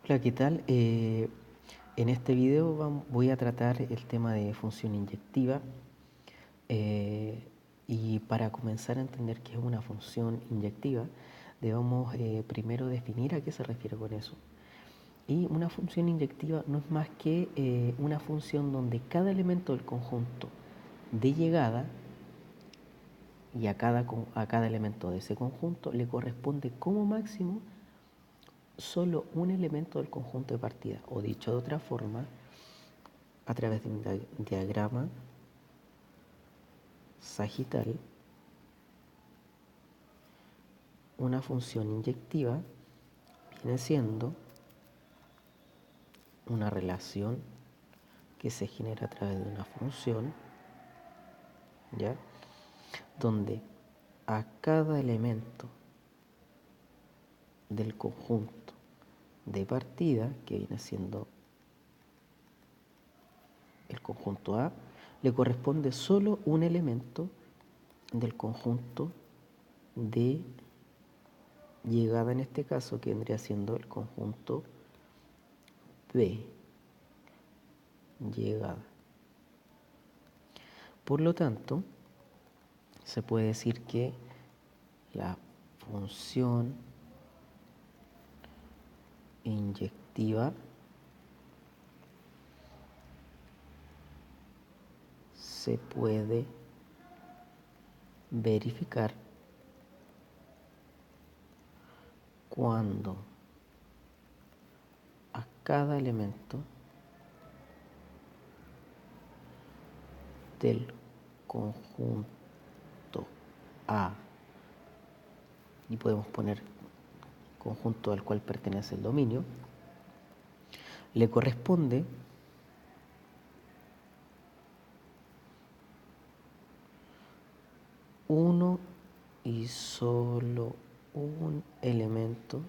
Hola, ¿qué tal? En este video voy a tratar el tema de función inyectiva eh, y para comenzar a entender qué es una función inyectiva debemos primero definir a qué se refiere con eso. Y una función inyectiva no es más que una función donde cada elemento del conjunto de llegada y a cada elemento de ese conjunto le corresponde como máximo solo un elemento del conjunto de partida, o dicho de otra forma, a través de un diagrama sagital, una función inyectiva viene siendo una relación que se genera a través de una función, ¿ya? Donde a cada elemento del conjunto de partida, que viene siendo el conjunto A, le corresponde solo un elemento del conjunto de llegada, en este caso, que vendría siendo el conjunto B, llegada. Por lo tanto, se puede decir que la función inyectiva se puede verificar cuando a cada elemento del conjunto A, y podemos poner conjunto al cual pertenece el dominio, le corresponde uno y solo un elemento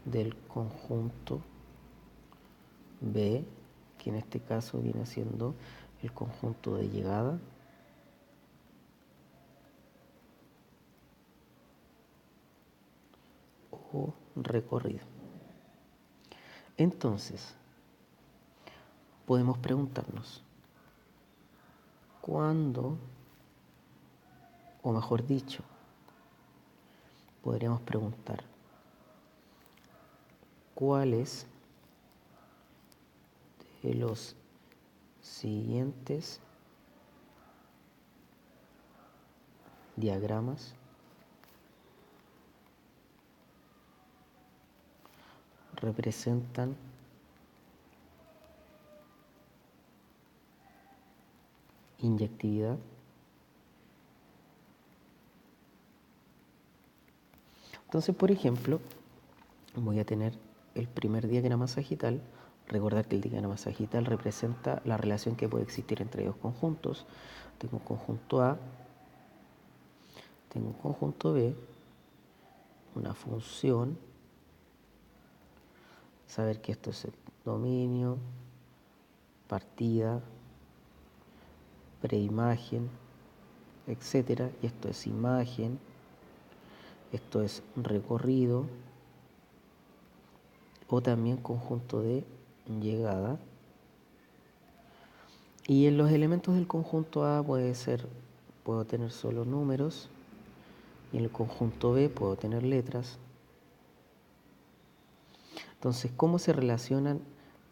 del conjunto B, que en este caso viene siendo el conjunto de llegada o recorrido. Entonces, podemos preguntarnos, ¿cuándo, o mejor dicho, podríamos preguntar, cuáles de los siguientes diagramas representan inyectividad? Entonces, por ejemplo, voy a tener el primer diagrama sagital. Recordar que el diagrama sagital representa la relación que puede existir entre dos conjuntos. Tengo un conjunto A, tengo un conjunto B, una función, saber que esto es el dominio, partida, preimagen, etcétera, y esto es imagen, esto es recorrido, o también conjunto de llegada. Y en los elementos del conjunto A puedo tener solo números, y en el conjunto B puedo tener letras. Entonces, cómo se relacionan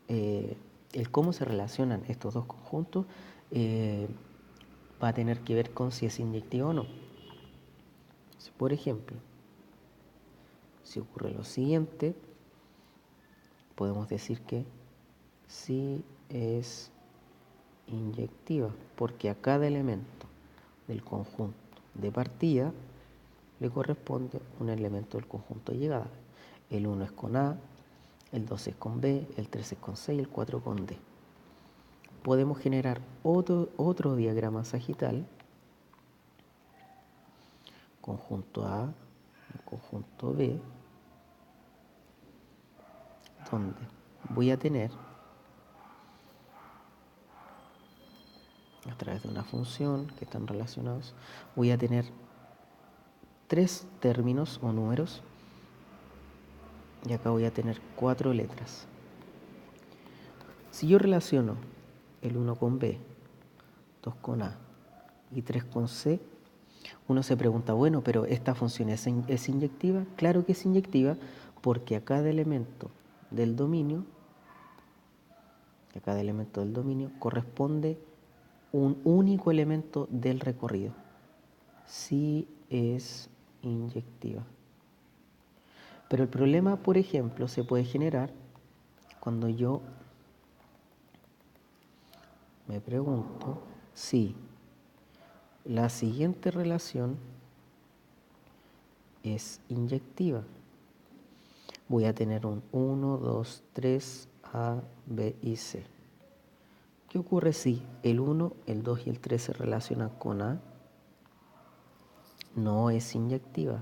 estos dos conjuntos va a tener que ver con si es inyectivo o no. Entonces, por ejemplo, si ocurre lo siguiente, podemos decir que sí es inyectiva, porque a cada elemento del conjunto de partida le corresponde un elemento del conjunto de llegada. El 1 es con A, el 2 es con B, el 3 es con C y el 4 con D. Podemos generar otro diagrama sagital, conjunto A, conjunto B, donde voy a tener, a través de una función que están relacionados, voy a tener 3 términos o números y acá voy a tener 4 letras. Si yo relaciono el 1 con B, 2 con A y 3 con C, uno se pregunta, bueno, pero ¿esta función es inyectiva? Claro que es inyectiva porque a cada elemento del dominio, corresponde un único elemento del recorrido. Sí es inyectiva. Pero el problema, por ejemplo, se puede generar cuando yo me pregunto si la siguiente relación es inyectiva. Voy a tener un 1, 2, 3, A, B y C. ¿Qué ocurre si el 1, el 2 y el 3 se relacionan con A? No es inyectiva.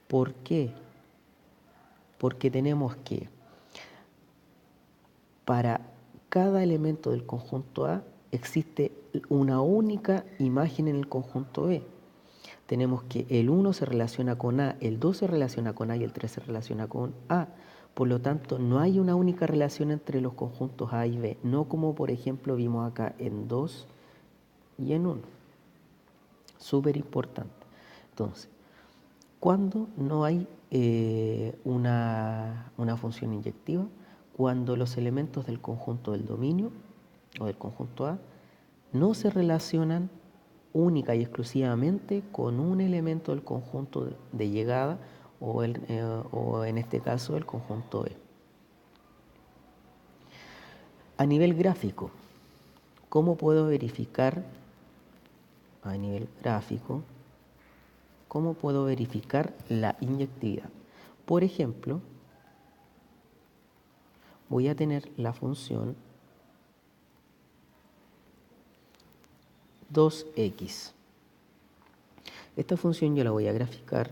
¿Por qué? Porque tenemos que, para cada elemento del conjunto A, existe una única imagen en el conjunto B. Tenemos que el 1 se relaciona con A, el 2 se relaciona con A y el 3 se relaciona con A. Por lo tanto, no hay una única relación entre los conjuntos A y B, no como por ejemplo vimos acá en 2 y en 1. Súper importante. Entonces, ¿cuándo no hay una función inyectiva? Cuando los elementos del conjunto del dominio o del conjunto A no se relacionan única y exclusivamente con un elemento del conjunto de llegada o en este caso el conjunto E. A nivel gráfico, ¿cómo puedo verificar a nivel gráfico? ¿Cómo puedo verificar la inyectividad? Por ejemplo, voy a tener la función 2x. Esta función yo la voy a graficar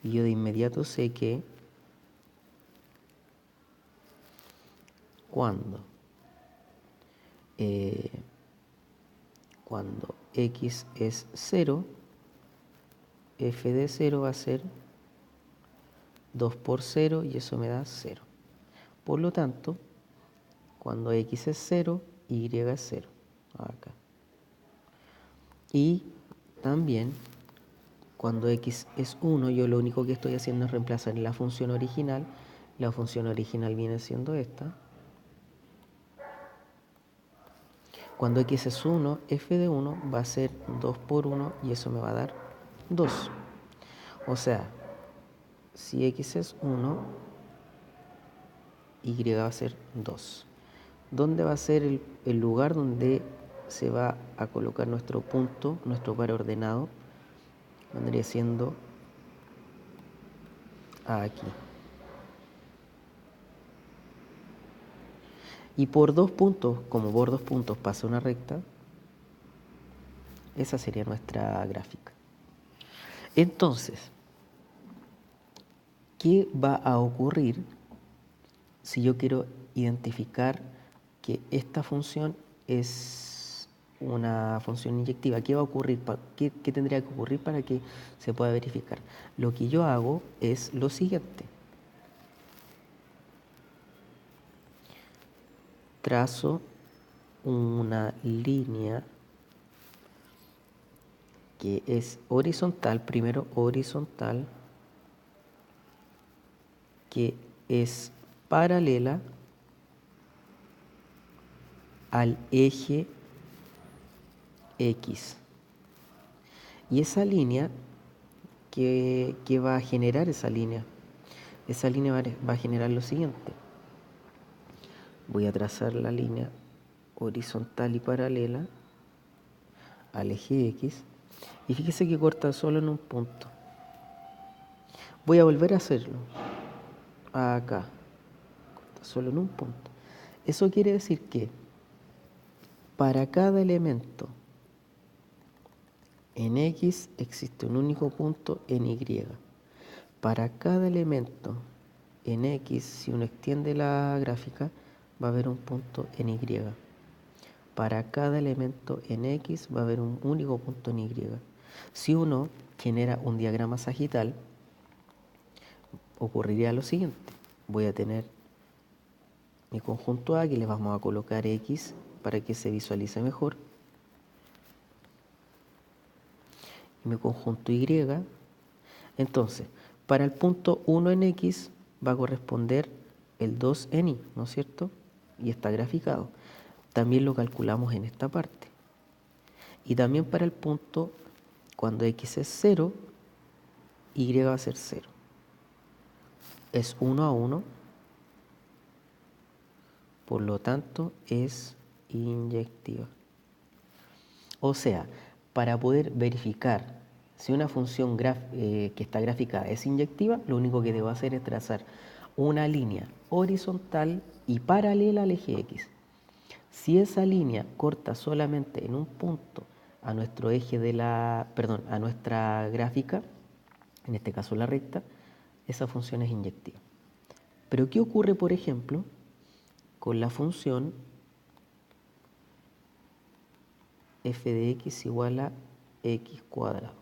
y yo de inmediato sé que cuando x es 0, f de 0 va a ser 2 por 0 y eso me da 0. Por lo tanto, cuando x es 0, y es 0. Acá. Y también, cuando x es 1, yo lo único que estoy haciendo es reemplazar la función original. La función original viene siendo esta. Cuando x es 1, f de 1 va a ser 2 por 1 y eso me va a dar 2. O sea, si x es 1, y va a ser 2. ¿Dónde va a ser el lugar donde se va a colocar nuestro punto, nuestro par ordenado? Vendría siendo aquí. Y por 2 puntos, como por 2 puntos pasa una recta, esa sería nuestra gráfica. Entonces, ¿qué va a ocurrir si yo quiero identificar que esta función es una función inyectiva? ¿Qué va a ocurrir? ¿Qué tendría que ocurrir para que se pueda verificar? Lo que yo hago es lo siguiente. Trazo una línea que es horizontal, primero horizontal, que es paralela al eje X. Y esa línea, ¿qué va a generar esa línea? Esa línea va a generar lo siguiente. Voy a trazar la línea horizontal y paralela al eje X. Y fíjese que corta solo en un punto. Voy a volver a hacerlo. Acá. Corta solo en un punto. Eso quiere decir que para cada elemento en X existe un único punto en Y. Para cada elemento en X, si uno extiende la gráfica, va a haber un punto en Y. para cada elemento en X va a haber un único punto en Y. Si uno genera un diagrama sagital, ocurriría lo siguiente. Voy a tener mi conjunto A, que le vamos a colocar X para que se visualice mejor. Y mi conjunto Y. Entonces, para el punto 1 en X va a corresponder el 2 en Y, ¿no es cierto? Y está graficado. También lo calculamos en esta parte. Y también para el punto, cuando X es 0, Y va a ser 0. Es 1 a 1, por lo tanto es inyectiva. O sea, para poder verificar si una función que está graficada es inyectiva, lo único que debo hacer es trazar una línea horizontal y paralela al eje X. Si esa línea corta solamente en un punto a nuestro eje a nuestra gráfica, en este caso la recta, esa función es inyectiva. Pero ¿qué ocurre, por ejemplo, con la función f de x igual a x cuadrado?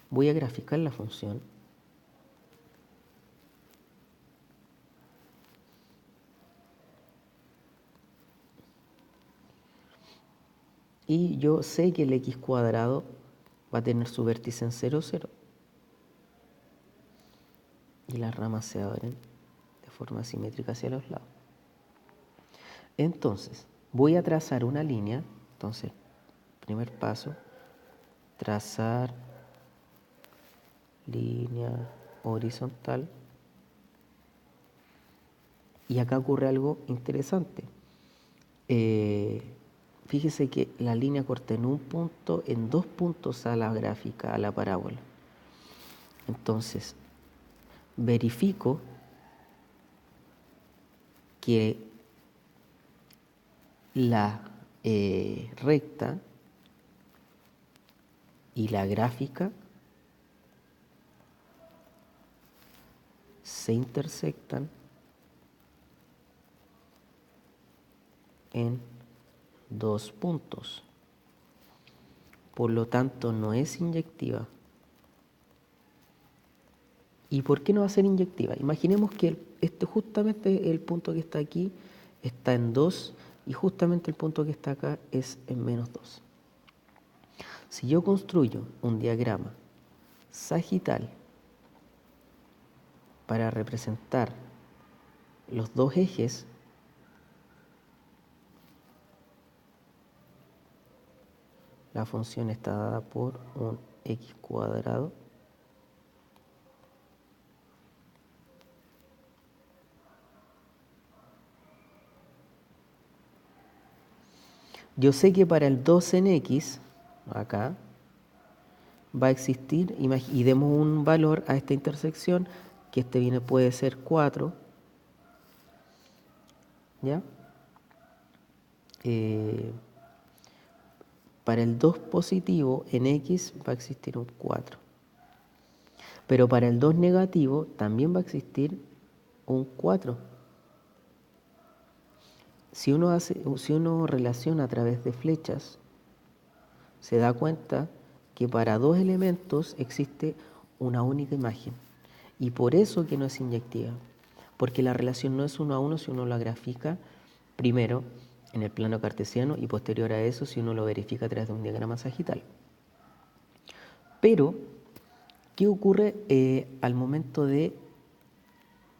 Voy a graficar la función. Y yo sé que el x cuadrado va a tener su vértice en 0, 0. Y las ramas se abren de forma simétrica hacia los lados. Entonces, voy a trazar una línea. Entonces, primer paso, trazar línea horizontal. Y acá ocurre algo interesante. Fíjese que la línea corta en un punto, en 2 puntos a la gráfica, a la parábola. Entonces, verifico que la recta y la gráfica se intersectan en 2 puntos. Por lo tanto, no es inyectiva. ¿Y por qué no va a ser inyectiva? Imaginemos que justamente el punto que está aquí está en 2 y justamente el punto que está acá es en menos 2. Si yo construyo un diagrama sagital para representar los dos ejes, la función está dada por un x cuadrado yo sé que para el 2 en x, acá, va a existir, y demos un valor a esta intersección, que puede ser 4, ¿ya? Para el 2 positivo en x va a existir un 4. Pero para el 2 negativo también va a existir un 4. Si uno relaciona a través de flechas, se da cuenta que para 2 elementos existe una única imagen. Y por eso que no es inyectiva. Porque la relación no es 1 a 1 si uno la grafica primero en el plano cartesiano y posterior a eso si uno lo verifica a través de un diagrama sagital. Pero, ¿qué ocurre al momento de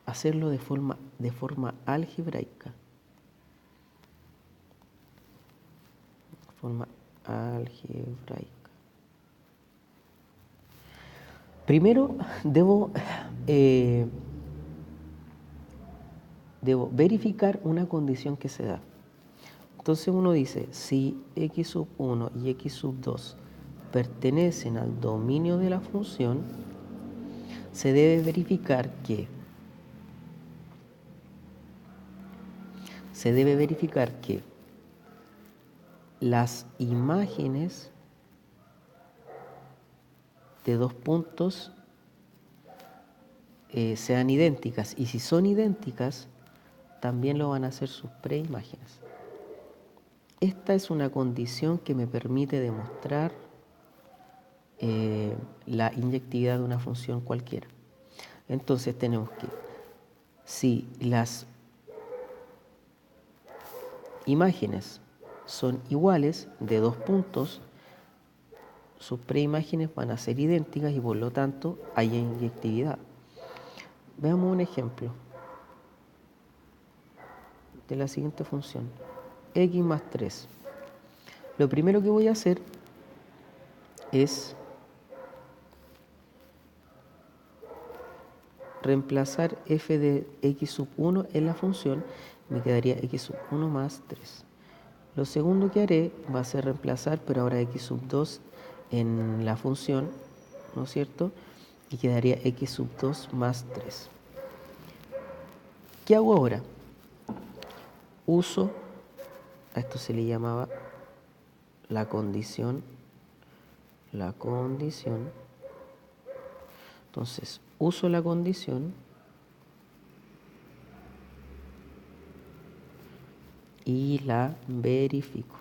hacerlo de forma algebraica? Forma algebraica. Primero debo verificar una condición que se da. Entonces uno dice, si x sub 1 y x sub 2 pertenecen al dominio de la función, se debe verificar que las imágenes de 2 puntos sean idénticas, y si son idénticas también lo van a hacer sus preimágenes. esta es una condición que me permite demostrar la inyectividad de una función cualquiera. Entonces tenemos que, si las imágenes son iguales de dos puntos, sus preimágenes van a ser idénticas y por lo tanto hay inyectividad. Veamos un ejemplo de la siguiente función, x más 3. Lo primero que voy a hacer es reemplazar f de x sub 1 en la función, me quedaría x sub 1 más 3. Lo segundo que haré va a ser reemplazar, pero ahora x sub 2 en la función, ¿no es cierto? Y quedaría x sub 2 más 3. ¿Qué hago ahora? Uso, a esto se le llamaba la condición. Entonces, uso la condición y la verifico.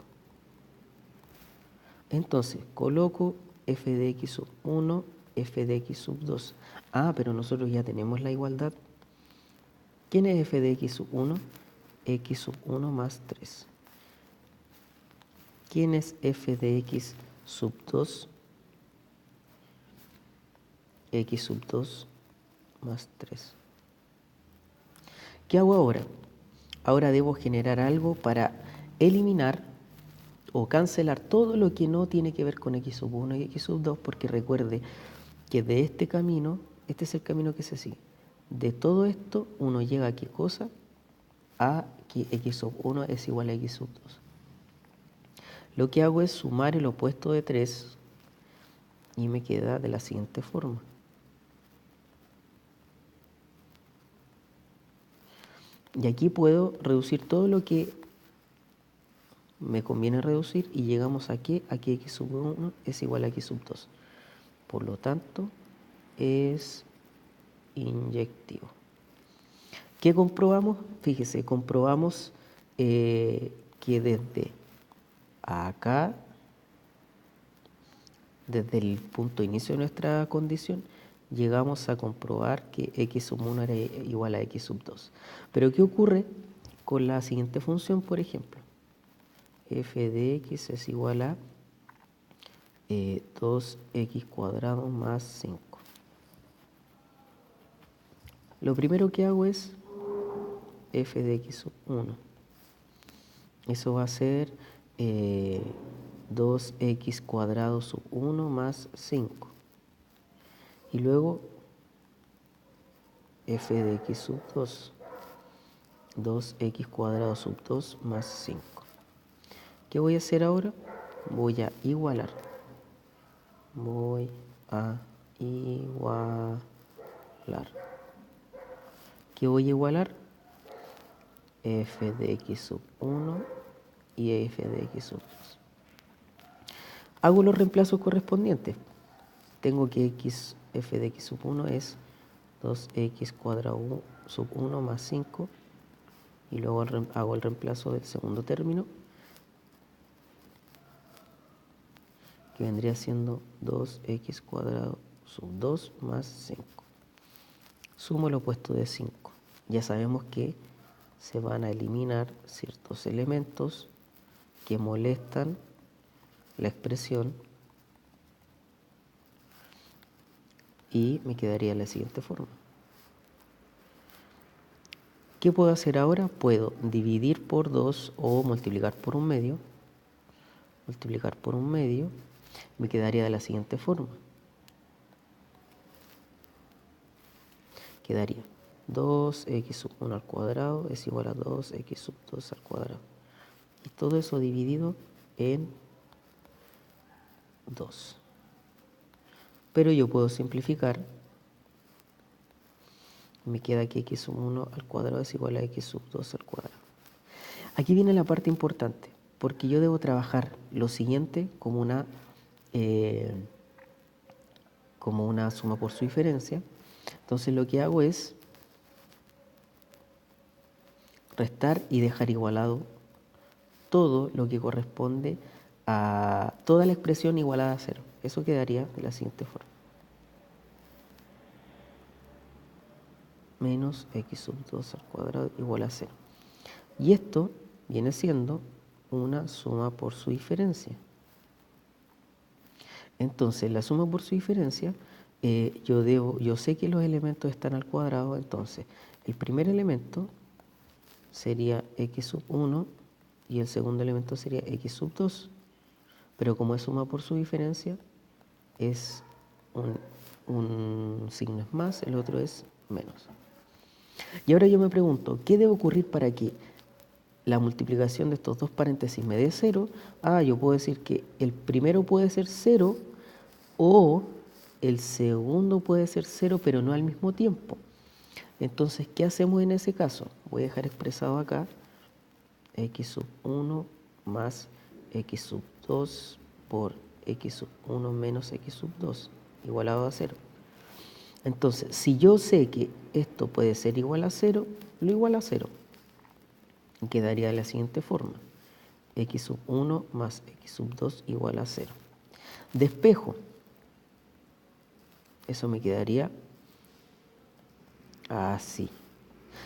Entonces, coloco f de x sub 1, f de x sub 2. Ah, pero nosotros ya tenemos la igualdad. ¿Quién es f de x sub 1? X sub 1 más 3. ¿Quién es f de x sub 2? X sub 2 más 3. ¿Qué hago ahora? Ahora debo generar algo para eliminar o cancelar todo lo que no tiene que ver con x sub 1 y x sub 2, porque recuerde que de este camino, este es el camino que se sigue. De todo esto uno llega a qué cosa? A que x sub 1 es igual a x sub 2. Lo que hago es sumar el opuesto de 3 y me queda de la siguiente forma. Y aquí puedo reducir todo lo que me conviene reducir y llegamos a que x sub 1 es igual a x sub 2. Por lo tanto, es inyectivo. ¿Qué comprobamos? Fíjese, comprobamos que desde acá, desde el punto de inicio de nuestra condición, llegamos a comprobar que x sub 1 era igual a x sub 2. Pero ¿qué ocurre con la siguiente función, por ejemplo? F de x es igual a 2x cuadrado más 5. Lo primero que hago es f de x sub 1. Eso va a ser 2x cuadrado sub 1 más 5. Y luego f de x sub 2. 2x cuadrado sub 2 más 5. ¿Qué voy a hacer ahora? Voy a igualar. ¿Qué voy a igualar? F de x sub 1 y f de x sub 2. Hago los reemplazos correspondientes. Tengo que f de x sub 1 es 2x cuadrado sub 1 más 5. Y luego hago el reemplazo del segundo término, que vendría siendo 2x cuadrado sub 2 más 5. Sumo el opuesto de 5. Ya sabemos que se van a eliminar ciertos elementos que molestan la expresión y me quedaría de la siguiente forma. ¿Qué puedo hacer ahora? Puedo dividir por 2 o multiplicar por un medio. Multiplicar por un medio me quedaría de la siguiente forma. Quedaría 2x sub 1 al cuadrado es igual a 2x sub 2 al cuadrado. Y todo eso dividido en 2. Pero yo puedo simplificar. Me queda que x sub 1 al cuadrado es igual a x sub 2 al cuadrado. Aquí viene la parte importante, porque yo debo trabajar lo siguiente como una suma por su diferencia. Entonces lo que hago es restar y dejar igualado todo lo que corresponde a toda la expresión igualada a 0. Eso quedaría de la siguiente forma. Menos x sub 2 al cuadrado igual a 0. Y esto viene siendo una suma por su diferencia. Entonces, la suma por su diferencia, yo sé que los elementos están al cuadrado, entonces el primer elemento sería x sub 1 y el segundo elemento sería x sub 2. Pero como es suma por su diferencia, es un signo es más, el otro es menos. Y ahora yo me pregunto, ¿qué debe ocurrir para que la multiplicación de estos dos paréntesis me dé 0? Yo puedo decir que el primero puede ser 0 o el segundo puede ser 0, pero no al mismo tiempo. Entonces, ¿qué hacemos en ese caso? Voy a dejar expresado acá x sub 1 más x sub 2 por x sub 1 menos x sub 2 igualado a 0. Entonces, si yo sé que esto puede ser igual a 0, lo igual a 0. Y quedaría de la siguiente forma. X sub 1 más x sub 2 igual a 0. Despejo. Eso me quedaría así.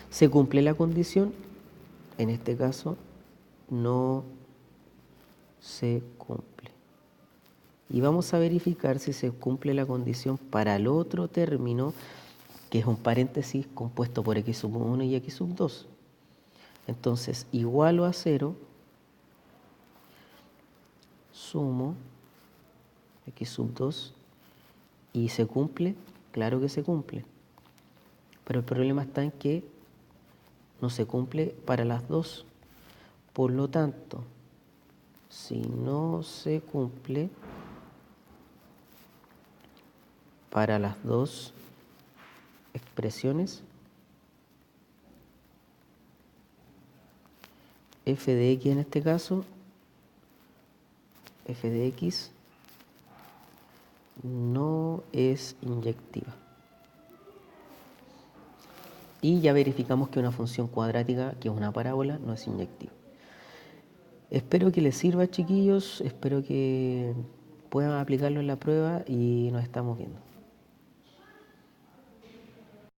¿Se cumple la condición? En este caso, no se cumple. Y vamos a verificar si se cumple la condición para el otro término, que es un paréntesis compuesto por x sub 1 y x sub 2. Entonces, igualo a 0, sumo x sub 2 y ¿se cumple? Claro que se cumple. Pero el problema está en que no se cumple para las dos. Por lo tanto, si no se cumple para las dos expresiones, f de x en este caso, f de x no es inyectiva. Y ya verificamos que una función cuadrática, que es una parábola, no es inyectiva. Espero que les sirva, chiquillos, espero que puedan aplicarlo en la prueba y nos estamos viendo.